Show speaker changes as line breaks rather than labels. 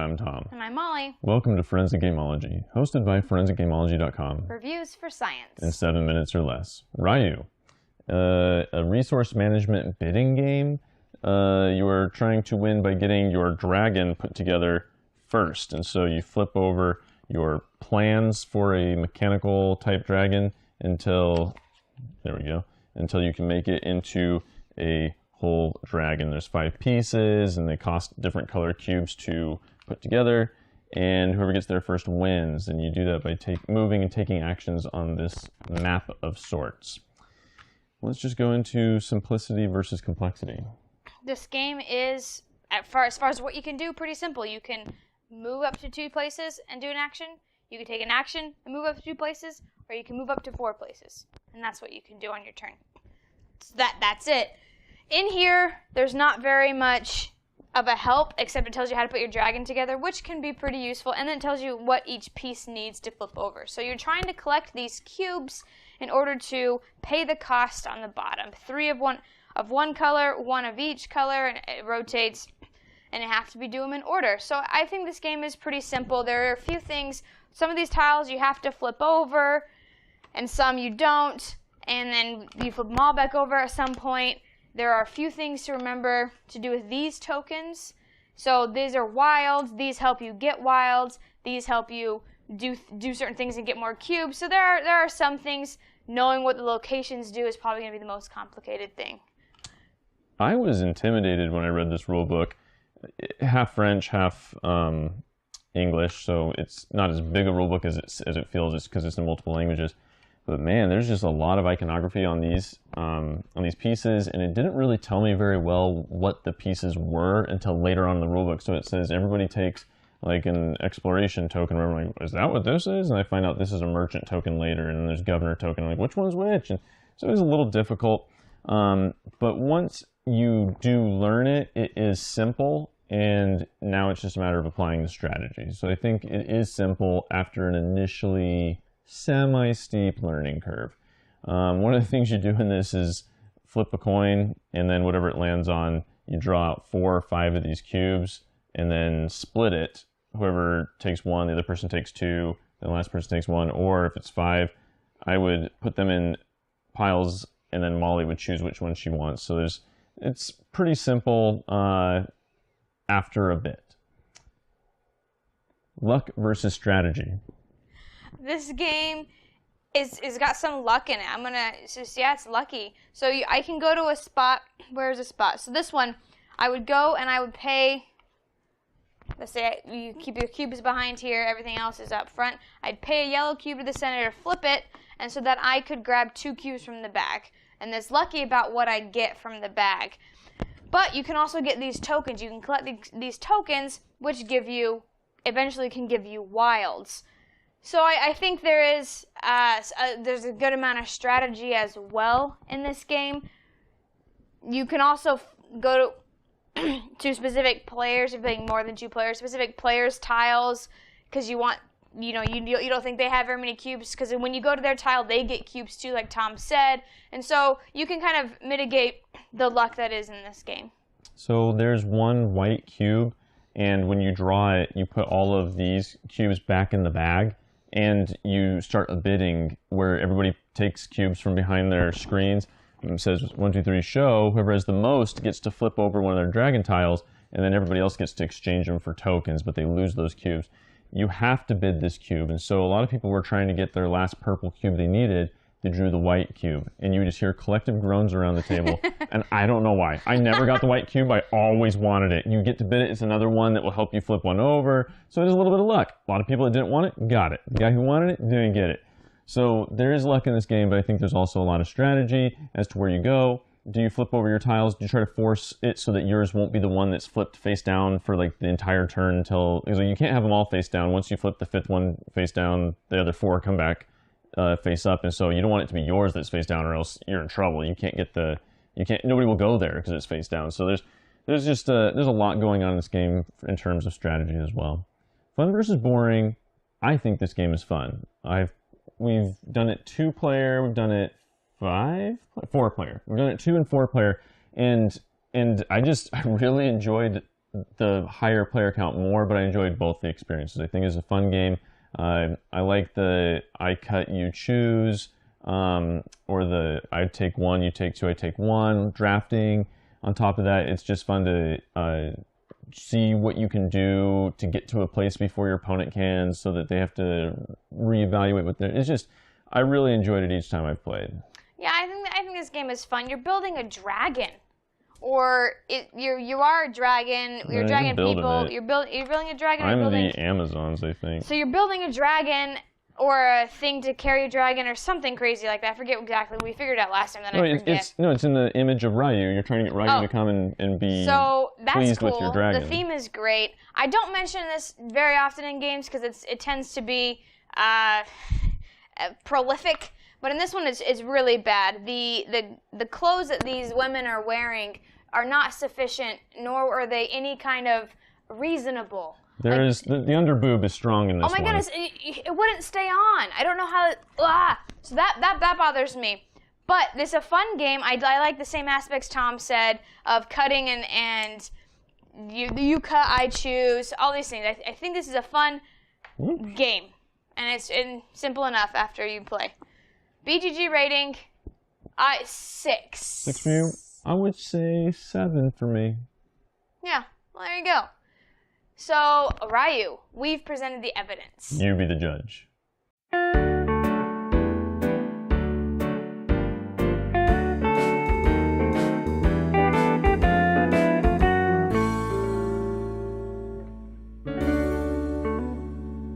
I'm Tom.
And I'm Molly.
Welcome to Forensic Gameology, hosted by ForensicGameology.com.
Reviews for science.
In 7 minutes or less. Ryu, a resource management bidding game. You are trying to win by getting your dragon put together first. And so you flip over your plans for a mechanical type dragon until, there we go, until you can make it into a whole dragon. There's 5 pieces and they cost different color cubes to put together, and whoever gets there first wins. And you do that by moving and taking actions on this map of sorts. Let's just go into simplicity versus complexity.
This game is, as far as what you can do, pretty simple. You can move up to 2 places and do an action. You can take an action and move up to 2 places, or you can move up to 4 places. And that's what you can do on your turn. So that's it. In here, there's not very much of a help, except it tells you how to put your dragon together, which can be pretty useful, and then it tells you what each piece needs to flip over. So you're trying to collect these cubes in order to pay the cost on the bottom. 3 of one color, 1 of each color, and it rotates, and you have to do them in order. So I think this game is pretty simple. There are a few things. Some of these tiles you have to flip over, and some you don't, and then you flip them all back over at some point. There are a few things to remember to do with these tokens. So these are wilds. These help you get wilds. These help you do certain things and get more cubes. So there are some things. Knowing what the locations do is probably going to be the most complicated thing.
I was intimidated when I read this rule book. Half French, half English, so it's not as big a rule book as it feels, just because it's in multiple languages. But man, there's just a lot of iconography on these pieces, and it didn't really tell me very well what the pieces were until later on in the rulebook. So it says everybody takes like an exploration token. I'm like, is that what this is? And I find out this is a merchant token later, and then there's governor token. I'm like, which one's which? And so it was a little difficult. But once you do learn it, it is simple, and now it's just a matter of applying the strategy. So I think it is simple after an initially semi-steep learning curve. One of the things you do in this is flip a coin, and then whatever it lands on, you draw out 4 or 5 of these cubes, and then split it. Whoever takes 1, the other person takes 2, the last person takes 1, or if it's 5, I would put them in piles, and then Molly would choose which one she wants. So it's pretty simple after a bit. Luck versus strategy.
This game is got some luck in it. It's lucky. So I can go to a spot. Where's a spot? So this one, I would go and I would pay. Let's say you keep your cubes behind here. Everything else is up front. I'd pay a yellow cube to the center to flip it, and so that I could grab 2 cubes from the bag. And that's lucky about what I get from the bag. But you can also get these tokens. You can collect these tokens, which eventually can give you wilds. So I think there's a good amount of strategy as well in this game. You can also go to specific players, if you're playing more than 2 players, specific players' tiles, because you don't think they have very many cubes, because when you go to their tile, they get cubes too, like Tom said. And so you can kind of mitigate the luck that is in this game. So
there's 1 white cube, and when you draw it, you put all of these cubes back in the bag, and you start a bidding where everybody takes cubes from behind their screens. It says 1, 2, 3, show. Whoever has the most gets to flip over one of their dragon tiles, and then everybody else gets to exchange them for tokens, but they lose those cubes. You have to bid this cube, and so a lot of people were trying to get their last purple cube they needed. They drew the white cube, and you just hear collective groans around the table, and I don't know why. I never got the white cube. I always wanted it. You get to bid it. It's another one that will help you flip one over, so it is a little bit of luck. A lot of people that didn't want it got it. The guy who wanted it didn't get it. So there is luck in this game, but I think there's also a lot of strategy as to where you go. Do you flip over your tiles? Do you try to force it so that yours won't be the one that's flipped face down for like the entire turn because you can't have them all face down. Once you flip the 5th one face down, the other 4 come back face up, and so you don't want it to be yours that's face down, or else you're in trouble. Nobody will go there because it's face down. So there's a lot going on in this game in terms of strategy as well. Fun versus boring. I think this game is fun. We've done it 2-player, we've done it 4-player. We've done it 2 and 4-player, and I really enjoyed the higher player count more, but I enjoyed both the experiences. I think it's a fun game. I like the I cut, you choose, or the I take one, you take two, I take one drafting. On top of that, it's just fun to see what you can do to get to a place before your opponent can, so that they have to reevaluate what they're. It's just, I really enjoyed it each time I've played.
Yeah, I think this game is fun. You're building a dragon, or you are a dragon. You're dragon people. You're building a dragon.
I'm the Amazons, I think.
So you're building a dragon or a thing to carry a dragon or something crazy like that. I forget exactly. We figured it out last time.
It's in the image of Ryu. You're trying to get Ryu to come and be pleased with your dragon.
The theme is great. I don't mention this very often in games because it tends to be prolific. But in this one, it's really bad. The clothes that these women are wearing are not sufficient, nor are they any kind of reasonable.
The underboob is strong in this one.
Oh my goodness, it wouldn't stay on. I don't know how. So that bothers me. But this is a fun game. I like the same aspects Tom said of cutting and you cut, I choose, all these things. I think this is a fun game, and it's simple enough after you play. BGG rating, 6.
6 for you? I would say 7 for me.
Yeah, well, there you go. So, Ryu, we've presented the evidence.
You be the judge.